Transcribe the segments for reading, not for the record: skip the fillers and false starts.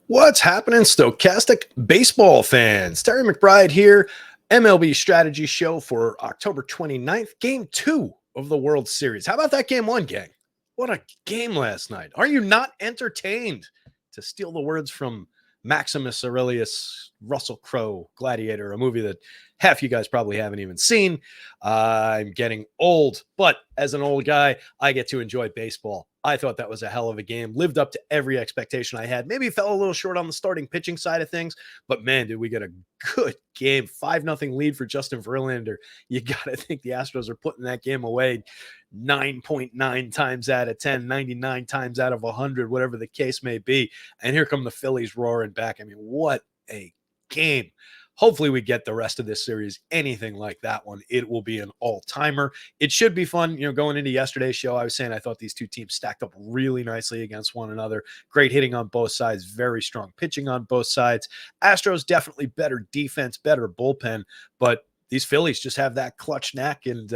What's happening, Stokastic baseball fans? Terry McBride here, MLB strategy show for October 29th, game 2 of the World Series. How about that game 1, gang? What a game last night. Are you not entertained? To steal the words from Maximus Aurelius, Russell Crowe, Gladiator, a movie that half you guys probably haven't even seen. I'm getting old, but as an old guy, I get to enjoy baseball. I thought that was a hell of a game. Lived up to every expectation I had. Maybe fell a little short on the starting pitching side of things, but man, did we get a good game. 5-0 lead for Justin Verlander. You got to think the Astros are putting that game away 9.9 times out of 10, 99 times out of 100, whatever the case may be. And here come the Phillies roaring back. I mean, what a game. Hopefully we get the rest of this series anything like that one. It will be an all-timer. It should be fun. Going into yesterday's show, I was saying I thought these two teams stacked up really nicely against one another. Great hitting on both sides, very strong pitching on both sides. Astros definitely better defense, better bullpen, but these Phillies just have that clutch knack, and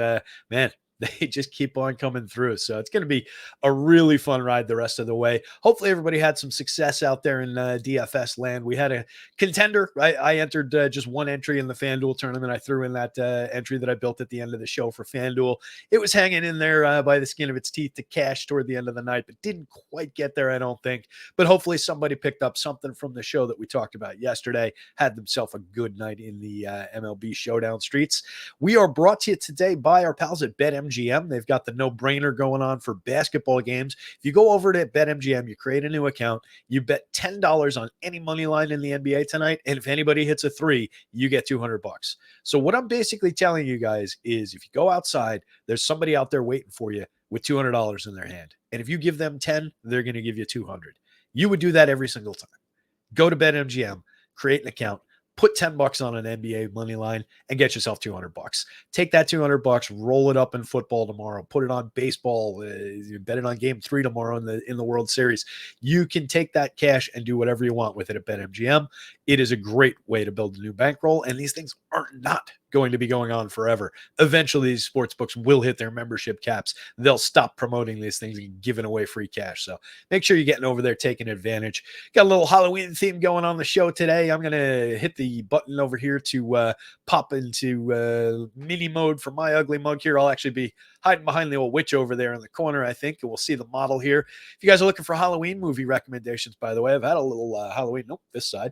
man, they just keep on coming through. So it's going to be a really fun ride the rest of the way. Hopefully everybody had some success out there in DFS land. We had a contender. I entered just one entry in the FanDuel tournament. I threw in that entry that I built at the end of the show for FanDuel. It was hanging in there by the skin of its teeth to cash toward the end of the night, but didn't quite get there, I don't think. But hopefully somebody picked up something from the show that we talked about yesterday, had themselves a good night in the MLB showdown streets. We are brought to you today by our pals at BetMGM. They've got the no-brainer going on for basketball games. If you go over to BetMGM, you create a new account, you bet $10 on any money line in the NBA tonight, and if anybody hits a three, you get $200. So what I'm basically telling you guys is if you go outside, there's somebody out there waiting for you with $200 in their hand. And if you give them 10, they're going to give you 200. You would do that every single time. Go to BetMGM, create an account, put $10 on an NBA money line and get yourself $200. Take that $200, roll it up in football tomorrow, put it on baseball, bet it on game 3 tomorrow in the World Series. You can take that cash and do whatever you want with it at BetMGM. It is a great way to build a new bankroll, and these things are not going to be going on forever. Eventually, these sports books will hit their membership caps. They'll stop promoting these things and giving away free cash. So make sure you're getting over there, taking advantage. Got a little Halloween theme going on the show today. I'm going to hit the button over here to pop into mini mode for my ugly mug here. I'll actually be hiding behind the old witch over there in the corner, I think. We'll see the model here. If you guys are looking for Halloween movie recommendations, by the way, I've had a little Halloween. Nope, this side.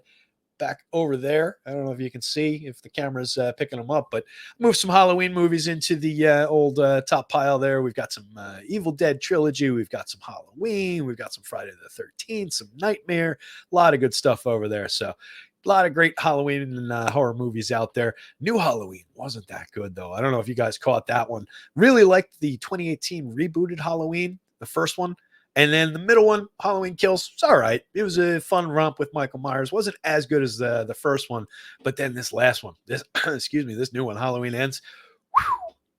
Back over there. I don't know if you can see if the camera's picking them up, but move some Halloween movies into the old top pile there. We've got some Evil Dead trilogy. We've got some Halloween. We've got some Friday the 13th, some Nightmare. A lot of good stuff over there. So a lot of great Halloween and horror movies out there. New Halloween wasn't that good, though. I don't know if you guys caught that one. Really liked the 2018 rebooted Halloween, the first one. And then the middle one, Halloween Kills, it's all right. It was a fun romp with Michael Myers. Wasn't as good as the first one. But then this last one, this this new one, Halloween Ends,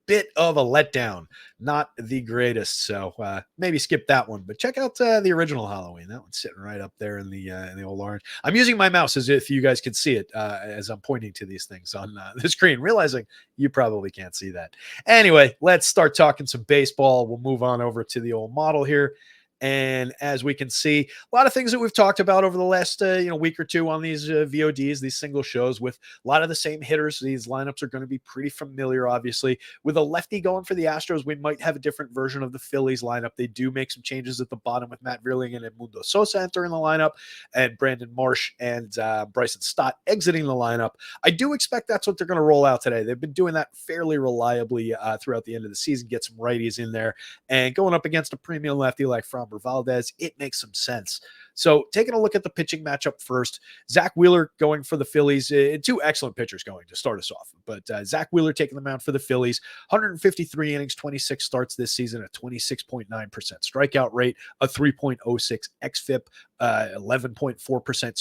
bit of a letdown. Not the greatest. So maybe skip that one. But check out the original Halloween. That one's sitting right up there in the old orange. I'm using my mouse as if you guys can see it as I'm pointing to these things on the screen, realizing you probably can't see that. Anyway, let's start talking some baseball. We'll move on over to the old model here. And as we can see, a lot of things that we've talked about over the last week or two on these VODs, these single shows, with a lot of the same hitters. These lineups are going to be pretty familiar, obviously. With a lefty going for the Astros, we might have a different version of the Phillies lineup. They do make some changes at the bottom with Matt Vierling and Mundo Sosa entering the lineup, and Brandon Marsh and Bryson Stott exiting the lineup. I do expect that's what they're going to roll out today. They've been doing that fairly reliably throughout the end of the season, get some righties in there, and going up against a premium lefty like Framber Valdez, it makes some sense. So taking a look at the pitching matchup first, Zach Wheeler going for the Phillies. Two excellent pitchers going to start us off. But Zach Wheeler taking the mound for the Phillies, 153 innings, 26 starts this season, a 26.9% strikeout rate, a 3.06 xFIP, 11.4%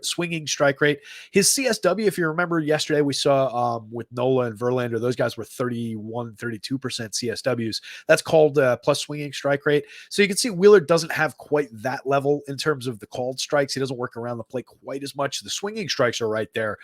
swinging strike rate. His CSW, if you remember yesterday, we saw with Nola and Verlander, those guys were 31, 32% CSWs. That's called plus swinging strike rate. So you can see Wheeler doesn't have quite that level in terms of the called strikes. He doesn't work around the plate quite as much. The swinging strikes are right there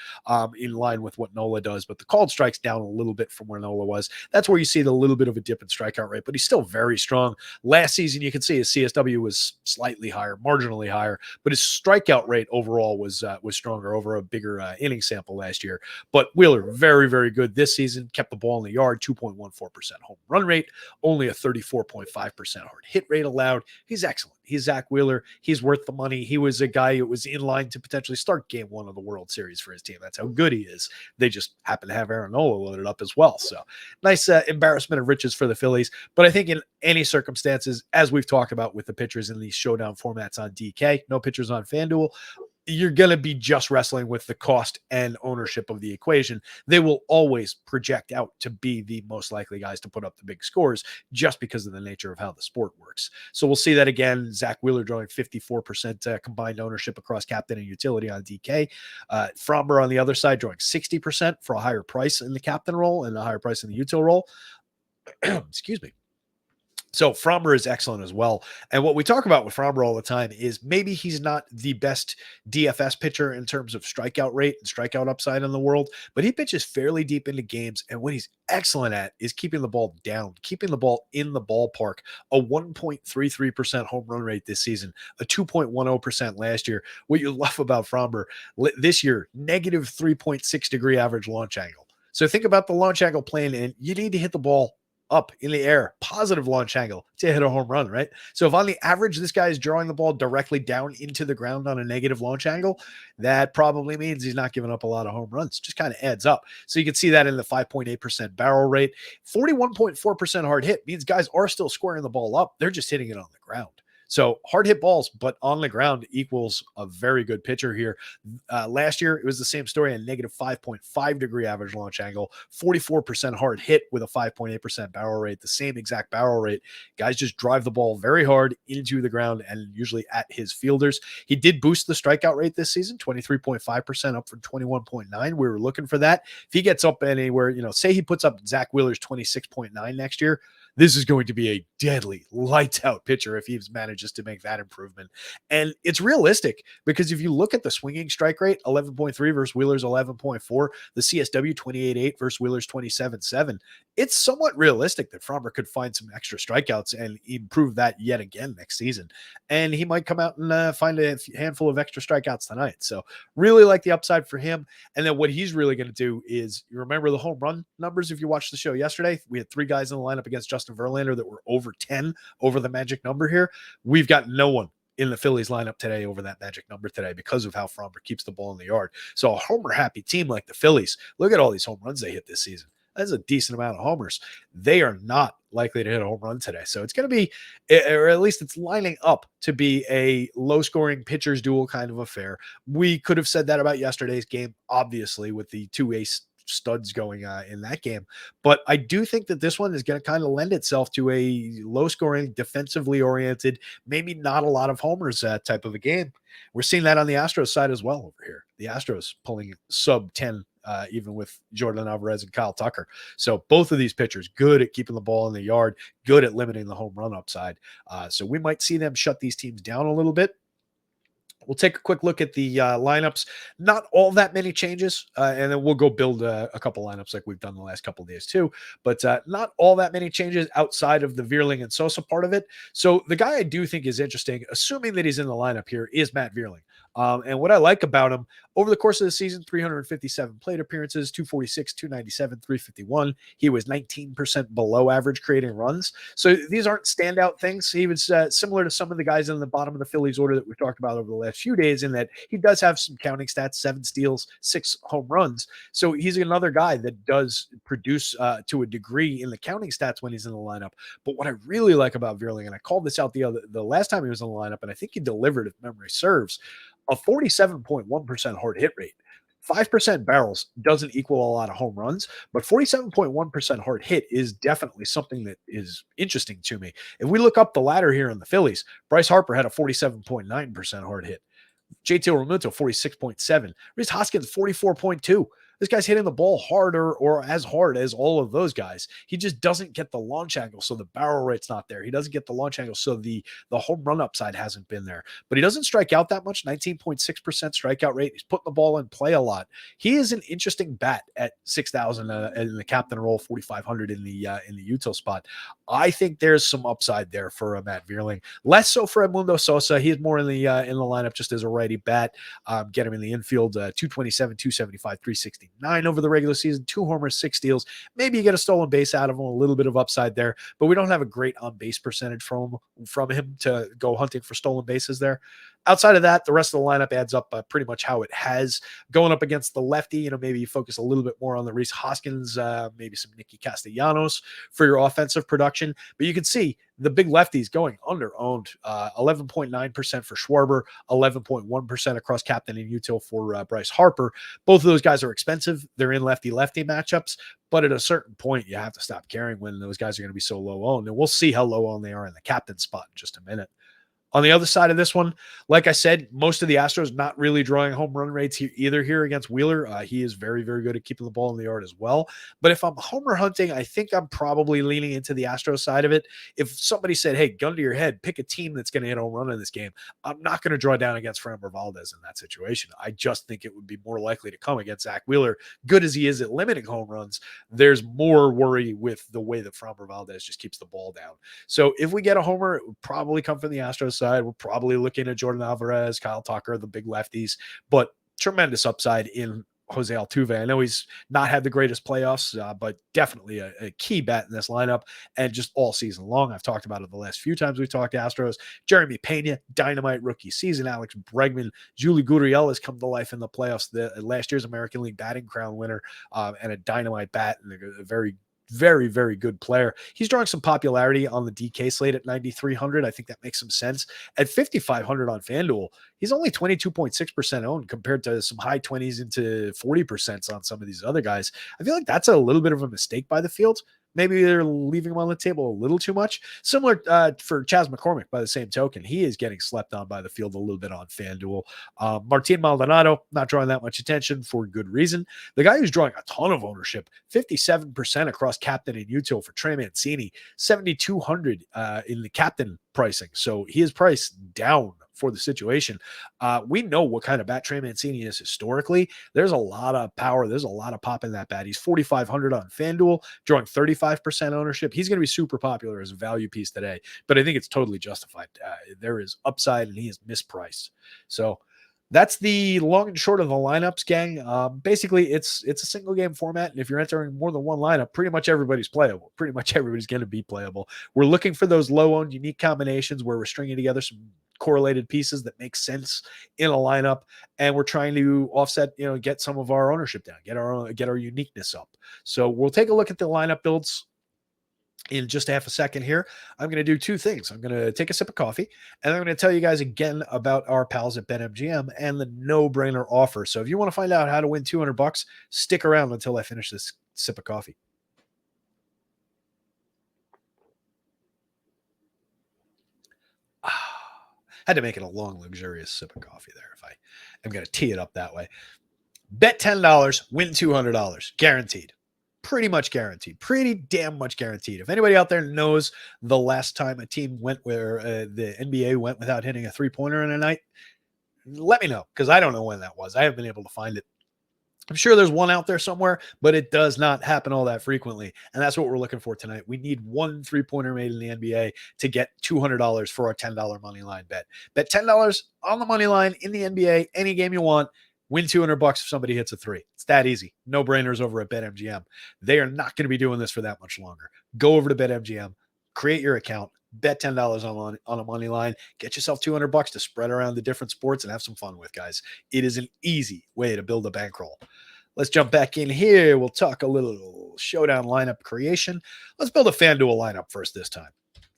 in line with what Nola does, but the called strikes down a little bit from where Nola was. That's where you see the little bit of a dip in strikeout rate, but he's still very strong. Last season, you can see his CSW was slightly higher, marginally higher, but his strikeout rate overall was stronger over a bigger inning sample last year. But Wheeler, very, very good this season. Kept the ball in the yard, 2.14% home run rate, only a 34.5% hard hit rate allowed. He's excellent. He's Zach Wheeler. He's worth the money. He was a guy who was in line to potentially start game one of the World Series for his team. That's how good he is. They just happen to have Aaron Nola loaded up as well. So nice embarrassment of riches for the Phillies. But I think in any circumstances, as we've talked about with the pitchers in these showdown formats on DK, no pitchers on FanDuel, you're going to be just wrestling with the cost and ownership of the equation. They will always project out to be the most likely guys to put up the big scores just because of the nature of how the sport works. So we'll see that again. Zach Wheeler drawing 54% combined ownership across captain and utility on DK. Fromber on the other side drawing 60% for a higher price in the captain role and a higher price in the util role. Excuse me. So Fromber is excellent as well. And what we talk about with Fromber all the time is maybe he's not the best DFS pitcher in terms of strikeout rate and strikeout upside in the world, but he pitches fairly deep into games. And what he's excellent at is keeping the ball down, keeping the ball in the ballpark. A 1.33% home run rate this season, a 2.10% last year. What you love about Fromber this year, negative 3.6 degree average launch angle. So think about the launch angle plane, and you need to hit the ball up in the air, positive launch angle to hit a home run, right? So if on the average, this guy is drawing the ball directly down into the ground on a negative launch angle, that probably means he's not giving up a lot of home runs. Just kind of adds up. So you can see that in the 5.8% barrel rate. 41.4% hard hit means guys are still squaring the ball up. They're just hitting it on the ground. So hard hit balls, but on the ground equals a very good pitcher here. Last year, it was the same story, a negative 5.5 degree average launch angle, 44% hard hit with a 5.8% barrel rate, the same exact barrel rate. Guys just drive the ball very hard into the ground and usually at his fielders. He did boost the strikeout rate this season, 23.5% up from 21.9. We were looking for that. If he gets up anywhere, say he puts up Zach Wheeler's 26.9 next year, this is going to be a deadly lights out pitcher if he manages to make that improvement. And it's realistic because if you look at the swinging strike rate, 11.3 versus Wheeler's 11.4, the CSW 28.8 versus Wheeler's 27.7, it's somewhat realistic that Fromber could find some extra strikeouts and improve that yet again next season. And he might come out and find a handful of extra strikeouts tonight. So really like the upside for him. And then what he's really going to do is, you remember the home run numbers if you watched the show yesterday? We had 3 guys in the lineup against Justin Verlander that were over 10 over the magic number here. We've got no one in the Phillies lineup today over that magic number today because of how Fromber keeps the ball in the yard. So a homer happy team like the Phillies, look at all these home runs they hit this season. That's a decent amount of homers. They are not likely to hit a home run today. So it's going to be, or at least it's lining up to be, a low scoring pitchers duel kind of affair. We could have said that about yesterday's game, obviously, with the 2 ace studs going in that game. But I do think that this one is going to kind of lend itself to a low scoring, defensively oriented, maybe not a lot of homers type of a game. We're seeing that on the Astros side as well over here. The Astros pulling sub 10, even with Jordan Alvarez and Kyle Tucker. So both of these pitchers good at keeping the ball in the yard, good at limiting the home run upside. So we might see them shut these teams down a little bit. We'll take a quick look at the lineups. Not all that many changes, and then we'll go build a couple lineups like we've done the last couple of days too. But not all that many changes outside of the Vierling and Sosa part of it. So the guy I do think is interesting, assuming that he's in the lineup here, is Matt Vierling. And what I like about him, over the course of the season, 357 plate appearances, 246, 297, 351. He was 19% below average creating runs. So these aren't standout things. He was similar to some of the guys in the bottom of the Phillies order that we've talked about over the last few days, in that he does have some counting stats, 7 steals, 6 home runs. So he's another guy that does produce to a degree in the counting stats when he's in the lineup. But what I really like about Vierling, and I called this out the last time he was in the lineup, and I think he delivered if memory serves, a 47.1% hard hit rate. 5% barrels doesn't equal a lot of home runs, but 47.1% hard hit is definitely something that is interesting to me. If we look up the ladder here in the Phillies, Bryce Harper had a 47.9% hard hit. JT Realmuto, 46.7. Rhys Hoskins, 44.2. This guy's hitting the ball harder or as hard as all of those guys. He just doesn't get the launch angle, so the barrel rate's not there. He doesn't get the launch angle, so the home run upside hasn't been there. But he doesn't strike out that much, 19.6% strikeout rate. He's putting the ball in play a lot. He is an interesting bat at 6,000 in the captain role, 4,500 in the util spot. I think there's some upside there for Matt Vierling. Less so for Edmundo Sosa. He's more in the lineup just as a righty bat. Get him in the infield, 227, 275, 369 over the regular season, 2 homers, 6 steals. Maybe you get a stolen base out of him, a little bit of upside there, but we don't have a great on base percentage from him to go hunting for stolen bases there. Outside of that, the rest of the lineup adds up pretty much how it has. Going up against the lefty, maybe you focus a little bit more on the Rhys Hoskins, maybe some Nicky Castellanos for your offensive production. But you can see the big lefties going under-owned, 11.9% for Schwarber, 11.1% across captain and util for Bryce Harper. Both of those guys are expensive. They're in lefty-lefty matchups, but at a certain point, you have to stop caring when those guys are going to be so low-owned. And we'll see how low-owned they are in the captain spot in just a minute. On the other side of this one, like I said, most of the Astros not really drawing home run rates either here against Wheeler. He is very, very good at keeping the ball in the yard as well. But if I'm homer hunting, I think I'm probably leaning into the Astros side of it. If somebody said, hey, gun to your head, pick a team that's going to hit a home run in this game, I'm not going to draw down against Framber Valdez in that situation. I just think it would be more likely to come against Zach Wheeler. Good as he is at limiting home runs, there's more worry with the way that Framber Valdez just keeps the ball down. So if we get a homer, it would probably come from the Astros side. We're probably looking at Jordan Alvarez, Kyle Tucker, the big lefties, but tremendous upside in Jose Altuve. I know he's not had the greatest playoffs, but definitely a key bet in this lineup and just all season long. I've talked about it the last few times we've talked Astros. Jeremy Pena, dynamite rookie season. Alex Bregman, Julie Gurriel has come to life in the playoffs. Last year's American League batting crown winner and a dynamite bat and a very very good player. He's drawing some popularity on the DK slate at 9,300. I think that makes some sense. At 5,500 on FanDuel, he's only 22.6% owned compared to some high 20s into 40% on some of these other guys. I feel like that's a little bit of a mistake by the field. Maybe they're leaving him on the table a little too much. Similar for Chas McCormick by the same token. He is getting slept on by the field a little bit on FanDuel. Martin Maldonado, not drawing that much attention for good reason. The guy who's drawing a ton of ownership, 57% across captain and util for Trey Mancini, 7,200 in the captain pricing. So he is priced down for the situation. We know what kind of bat Trey Mancini is historically. There's a lot of power. There's a lot of pop in that bat. He's 4,500 on FanDuel, drawing 35% ownership. He's going to be super popular as a value piece today, but I think it's totally justified. There is upside and he is mispriced. So that's the long and short of the lineups, gang. Basically, it's a single game format, and if you're entering more than one lineup, pretty much everybody's playable. Pretty much everybody's going to be playable. We're looking for those low-owned, unique combinations where we're stringing together some correlated pieces that make sense in a lineup, and we're trying to offset, get some of our ownership down, get our uniqueness up. So we'll take a look at the lineup builds in just half a second here. I'm going to do two things. I'm going to take a sip of coffee, and I'm going to tell you guys again about our pals at BetMGM and the no-brainer offer. So if you want to find out how to win $200, stick around until I finish this sip of coffee. Had to make it a long, luxurious sip of coffee there if I am going to tee it up that way. Bet $10, win $200, guaranteed. Pretty much guaranteed. Pretty damn much guaranteed. If anybody out there knows the last time a team went where the NBA went without hitting a three-pointer in a night, let me know, because I don't know when that was. I haven't been able to find it. I'm sure there's one out there somewhere, but it does not happen all that frequently. And that's what we're looking for tonight. We need one three-pointer made in the NBA to get $200 for our $10 money line bet. Bet $10 on the money line in the NBA, any game you want. Win $200 if somebody hits a three. It's that easy. No brainers over at BetMGM. They are not going to be doing this for that much longer. Go over to BetMGM, create your account, bet $10 on a money line, get yourself $200 to spread around the different sports and have some fun with, guys. It is an easy way to build a bankroll. Let's jump back in here. We'll talk a little showdown lineup creation. Let's build a FanDuel lineup first this time.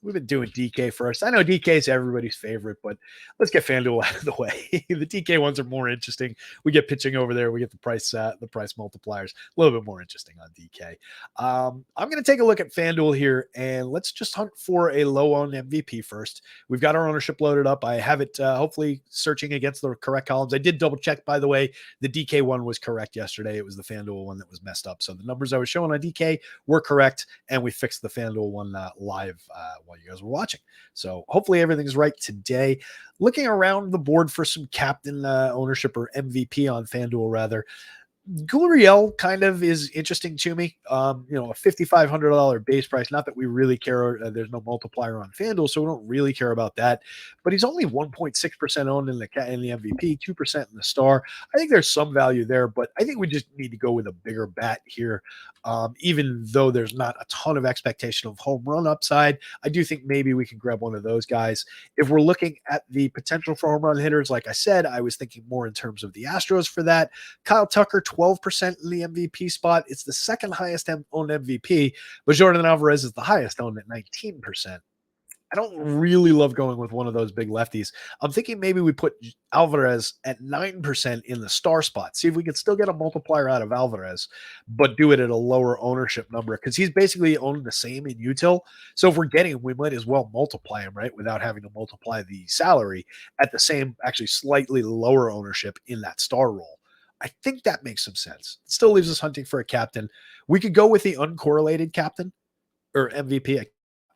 We've been doing DK first. I know DK is everybody's favorite, but let's get FanDuel out of the way. The DK ones are more interesting. We get pitching over there. We get the price multipliers. A little bit more interesting on DK. I'm going to take a look at FanDuel here, and let's just hunt for a low-owned MVP first. We've got our ownership loaded up. I have it hopefully searching against the correct columns. I did double check, by the way. The DK one was correct yesterday. It was the FanDuel one that was messed up. So the numbers I was showing on DK were correct, and we fixed the FanDuel one live while you guys were watching. So hopefully everything's right today. Looking around the board for some captain ownership or MVP on FanDuel, rather. Gurriel kind of is interesting to me. A $5,500 base price. Not that we really care. There's no multiplier on FanDuel, so we don't really care about that. But he's only 1.6% owned in the MVP, 2% in the star. I think there's some value there, but I think we just need to go with a bigger bat here. Even though there's not a ton of expectation of home run upside, I do think maybe we can grab one of those guys. If we're looking at the potential for home run hitters, like I said, I was thinking more in terms of the Astros for that. Kyle Tucker, 12% in the MVP spot. It's the second highest owned MVP, but Jordan Alvarez is the highest owned at 19%. I don't really love going with one of those big lefties. I'm thinking maybe we put Alvarez at 9% in the star spot. See if we can still get a multiplier out of Alvarez, but do it at a lower ownership number because he's basically owned the same in util. So if we're getting him, we might as well multiply him, right? Without having to multiply the salary at the same, actually slightly lower ownership in that star role. I think that makes some sense. It still leaves us hunting for a captain. We could go with the uncorrelated captain or MVP.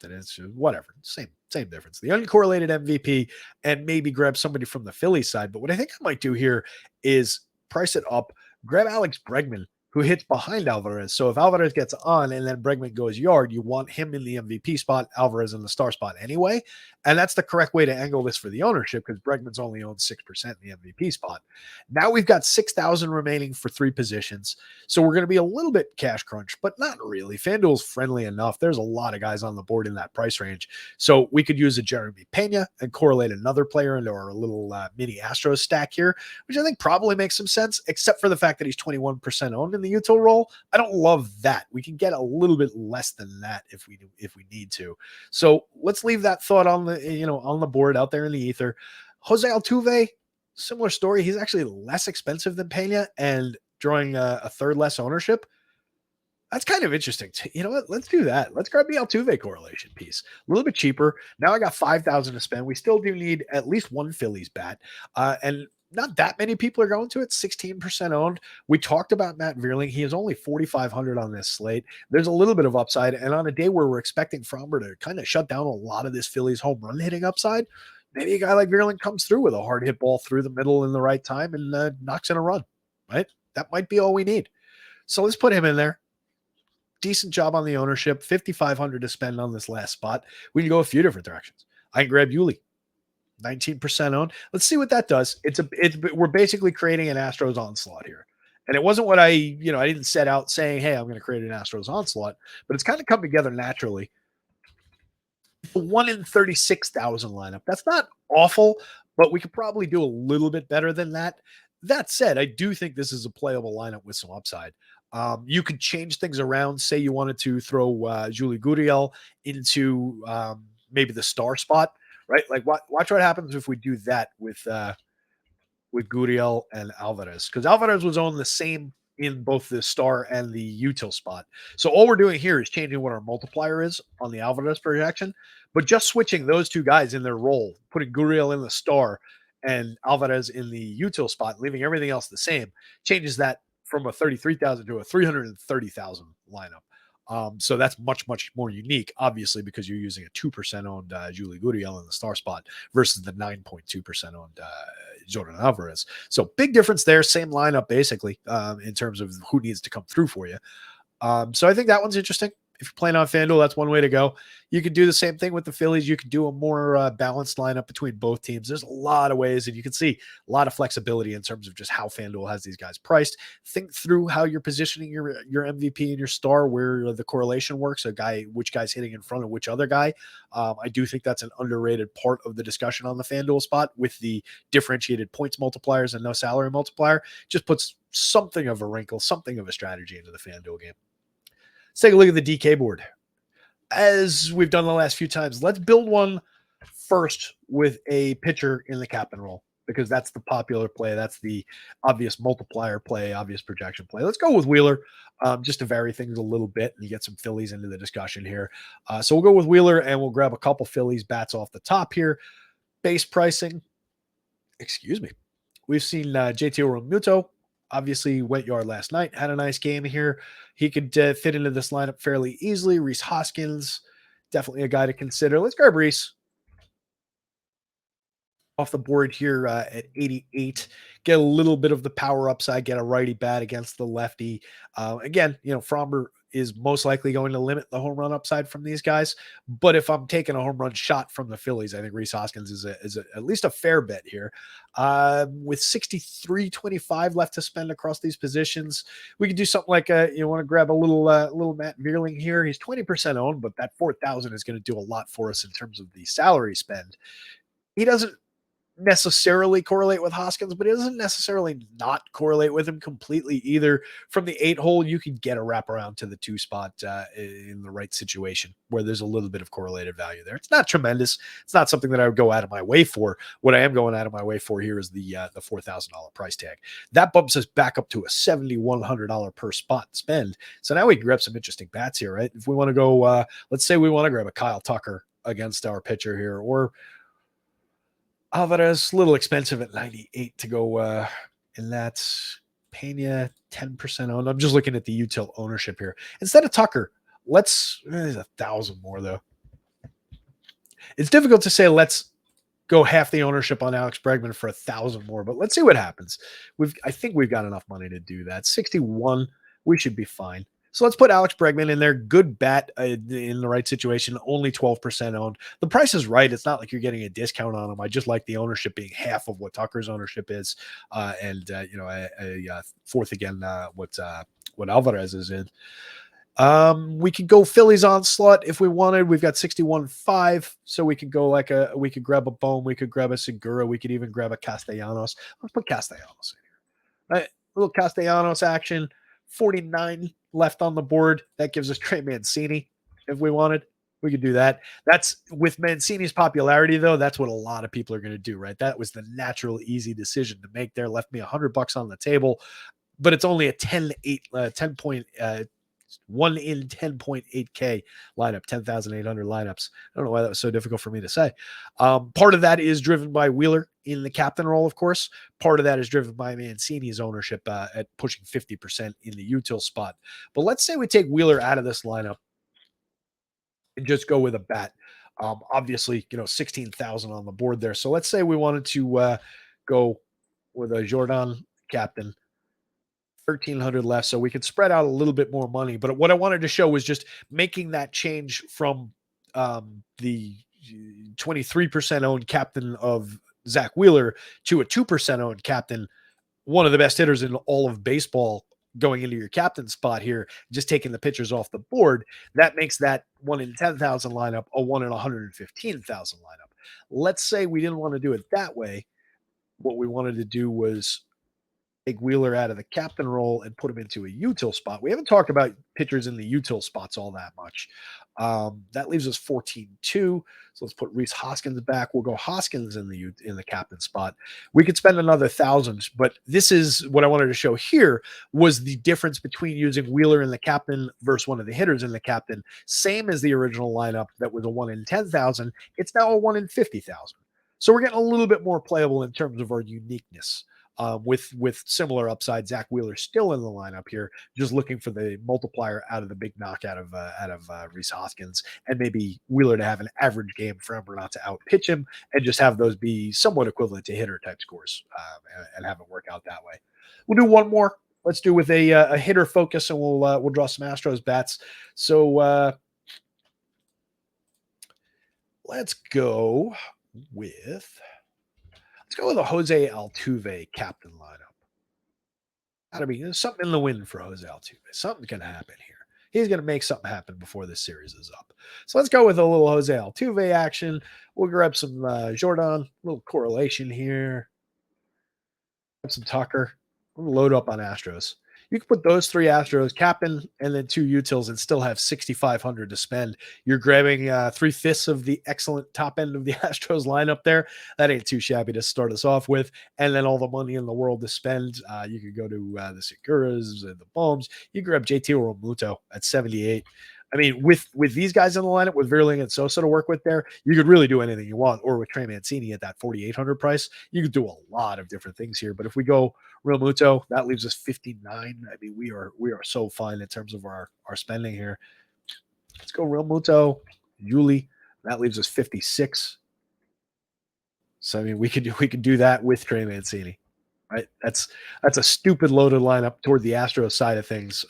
It's whatever, same difference. The uncorrelated MVP and maybe grab somebody from the Phillies side. But what I think I might do here is price it up, grab Alex Bregman, who hits behind Alvarez. So if Alvarez gets on and then Bregman goes yard, you want him in the MVP spot, Alvarez in the star spot anyway. And that's the correct way to angle this for the ownership because Bregman's only owned 6% in the MVP spot. Now we've got 6,000 remaining for 3 positions. So we're going to be a little bit cash crunch, but not really. FanDuel's friendly enough. There's a lot of guys on the board in that price range. So we could use a Jeremy Pena and correlate another player into our little mini Astros stack here, which I think probably makes some sense, except for the fact that he's 21% owned in the util role. I don't love that. We can get a little bit less than that if we need to. So let's leave that thought on the board out there in the ether. Jose Altuve, similar story. He's actually less expensive than Pena and drawing a third less ownership. That's kind of interesting. You know what? Let's do that. Let's grab the Altuve correlation piece. A little bit cheaper. Now I got 5,000 to spend. We still do need at least one Phillies bat. And not that many people are going to it. 16% owned. We talked about Matt Vierling. He is only 4,500 on this slate. There's a little bit of upside. And on a day where we're expecting Fromber to kind of shut down a lot of this Phillies home run hitting upside, maybe a guy like Vierling comes through with a hard hit ball through the middle in the right time and knocks in a run, right? That might be all we need. So let's put him in there. Decent job on the ownership. 5,500 to spend on this last spot. We can go a few different directions. I can grab Yuli. 19% owned. Let's see what that does. We're basically creating an Astros onslaught here. And it wasn't what I didn't set out saying, hey, I'm going to create an Astros onslaught, but it's kind of come together naturally. 1 in 36,000 lineup. That's not awful, but we could probably do a little bit better than that. That said, I do think this is a playable lineup with some upside. You could change things around. Say you wanted to throw Julie Gurriel into maybe the star spot. Right, like watch what happens if we do that with Gurriel and Alvarez, because Alvarez was owned the same in both the star and the util spot. So all we're doing here is changing what our multiplier is on the Alvarez projection, but just switching those two guys in their role, putting Gurriel in the star and Alvarez in the util spot, leaving everything else the same, changes that from a 33,000 to a 330,000 lineup. So that's much, much more unique, obviously, because you're using a 2% owned Julie Gurriel in the star spot versus the 9.2% owned Jordan Alvarez. So big difference there. Same lineup, basically, in terms of who needs to come through for you. So I think that one's interesting. If you're playing on FanDuel, that's one way to go. You could do the same thing with the Phillies. You could do a more balanced lineup between both teams. There's a lot of ways, and you can see a lot of flexibility in terms of just how FanDuel has these guys priced. Think through how you're positioning your MVP and your star, where the correlation works, which guy's hitting in front of which other guy. I do think that's an underrated part of the discussion on the FanDuel spot with the differentiated points multipliers and no salary multiplier. Just puts something of a wrinkle, something of a strategy into the FanDuel game. Let's take a look at the DK board. as we've done the last few times, let's build one first with a pitcher in the captain role because that's the popular play. That's the obvious multiplier play, obvious projection play. Let's go with Wheeler just to vary things a little bit and get some Phillies into the discussion here. So we'll go with Wheeler and we'll grab a couple Phillies bats off the top here. Base pricing, excuse me. We've seen JT Realmuto obviously went yard last night, had a nice game here. He could fit into this lineup fairly easily. Rhys Hoskins, definitely a guy to consider. Let's grab Rhys off the board here at 88. Get a little bit of the power upside, get a righty bat against the lefty. Again, Fromber is most likely going to limit the home run upside from these guys. But if I'm taking a home run shot from the Phillies, I think Rhys Hoskins is at least a fair bet here. With 63.25 left to spend across these positions, we could do something like you want to grab a little Matt Vierling here. He's 20% owned, but that 4,000 is going to do a lot for us in terms of the salary spend. He doesn't necessarily correlate with Hoskins, but it doesn't necessarily not correlate with him completely either. From the 8 hole, you could get a wraparound to the 2 spot in the right situation where there's a little bit of correlated value there. It's not tremendous. It's not something that I would go out of my way for. What I am going out of my way for here is the $4,000 price tag. That bumps us back up to a $7,100 per spot spend. So now we can grab some interesting bats here, right? If we want to go, let's say we want to grab a Kyle Tucker against our pitcher here, or Alvarez, a little expensive at 98 to go, and that's Pena, 10% owned. I'm just looking at the util ownership here. Instead of Tucker, there's 1,000 more though. It's difficult to say let's go half the ownership on Alex Bregman for 1,000 more, but let's see what happens. I think we've got enough money to do that. 61, we should be fine. So let's put Alex Bregman in there. Good bet in the right situation. Only 12% owned. The price is right. It's not like you're getting a discount on him. I just like the ownership being half of what Tucker's ownership is, and a fourth again what Alvarez is in. We could go Phillies onslaught if we wanted. We've got 61.5, so we could go we could grab a Bohm, we could grab a Segura, we could even grab a Castellanos. Let's put Castellanos in here. Right, a little Castellanos action. 49 left on the board. That gives us Trey Mancini if we wanted. We could do that. That's with Mancini's popularity, though. That's what a lot of people are going to do, right? That was the natural, easy decision to make there. Left me $100 on the table, but it's only a 10 point 1 in 10.8K lineup, 10,800 lineups. I don't know why that was so difficult for me to say. Part of that is driven by Wheeler in the captain role, of course. Part of that is driven by Mancini's ownership at pushing 50% in the util spot. But let's say we take Wheeler out of this lineup and just go with a bat. Obviously, 16,000 on the board there. So let's say we wanted to go with a Jordan captain. 1,300 left, so we could spread out a little bit more money. But what I wanted to show was just making that change from the 23% owned captain of Zach Wheeler to a 2% owned captain, one of the best hitters in all of baseball, going into your captain spot here, just taking the pitchers off the board. That makes that 1 in 10,000 lineup a 1 in 115,000 lineup. Let's say we didn't want to do it that way. What we wanted to do was take Wheeler out of the captain role and put him into a util spot. We haven't talked about pitchers in the util spots all that much. That leaves us 14-2. So let's put Rhys Hoskins back. We'll go Hoskins in the captain spot. We could spend another 1,000, but this is what I wanted to show here was the difference between using Wheeler in the captain versus one of the hitters in the captain. Same as the original lineup that was a 1 in 10,000. It's now a 1 in 50,000. So we're getting a little bit more playable in terms of our uniqueness. With similar upside. Zach Wheeler still in the lineup here, just looking for the multiplier out of the big knockout of Rhys Hoskins, and maybe Wheeler to have an average game for Ember not to outpitch him, and just have those be somewhat equivalent to hitter type scores, and have it work out that way. We'll do one more. Let's do with a hitter focus, and we'll draw some Astros bats. So let's go with. Let's go with a Jose Altuve captain lineup. Gotta be something in the wind for Jose Altuve. Something's going to happen here. He's going to make something happen before this series is up. So let's go with a little Jose Altuve action. We'll grab some Jordan, a little correlation here. Grab some Tucker. We'll load up on Astros. You can put those three Astros, captain, and then two utils, and still have 6,500 to spend. You're grabbing 3/5 of the excellent top end of the Astros lineup there. That ain't too shabby to start us off with. And then all the money in the world to spend. You could go to the Seguras, the Bohms. You grab JT Realmuto at 78. I mean, with these guys in the lineup, with Verlander and Sosa to work with there, you could really do anything you want. Or with Trey Mancini at that 4,800 price, you could do a lot of different things here. But if we go Realmuto, that leaves us 59. I mean, we are so fine in terms of our spending here. Let's go Realmuto, Yuli. That leaves us 56. So I mean, we could do that with Trey Mancini. Right, that's a stupid loaded lineup toward the Astros side of things.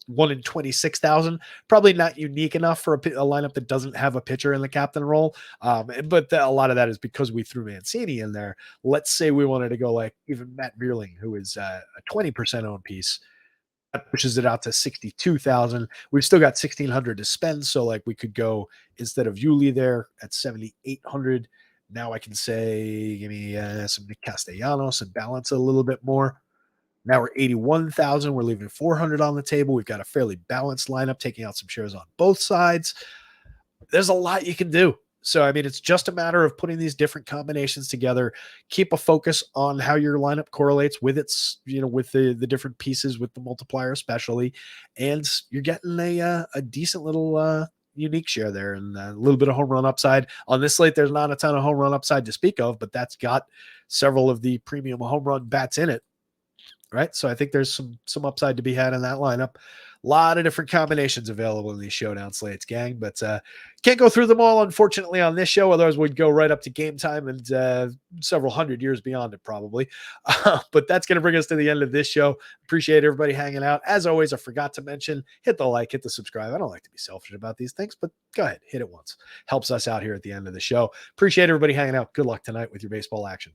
1 in 26,000, probably not unique enough for a lineup that doesn't have a pitcher in the captain role. But a lot of that is because we threw Mancini in there. Let's say we wanted to go like even Matt Vierling, who is a 20% owned piece. That pushes it out to 62,000. We've still got 1,600 to spend, so like we could go instead of Yuli there at 7,800. Now I can say, give me some Nick Castellanos and balance it a little bit more. Now we're 81,000. We're leaving 400 on the table. We've got a fairly balanced lineup, taking out some shares on both sides. There's a lot you can do. So, I mean, it's just a matter of putting these different combinations together. Keep a focus on how your lineup correlates with its, with the different pieces, with the multiplier especially. And you're getting a decent little unique share there and a little bit of home run upside. On this slate, there's not a ton of home run upside to speak of, but that's got several of the premium home run bats in it. Right. So I think there's some upside to be had in that lineup. A lot of different combinations available in these showdown slates, gang, but can't go through them all, unfortunately, on this show. Otherwise, we'd go right up to game time and several hundred years beyond it, probably. But that's going to bring us to the end of this show. Appreciate everybody hanging out. As always, I forgot to mention, hit the like, hit the subscribe. I don't like to be selfish about these things, but go ahead, hit it once. Helps us out here at the end of the show. Appreciate everybody hanging out. Good luck tonight with your baseball action.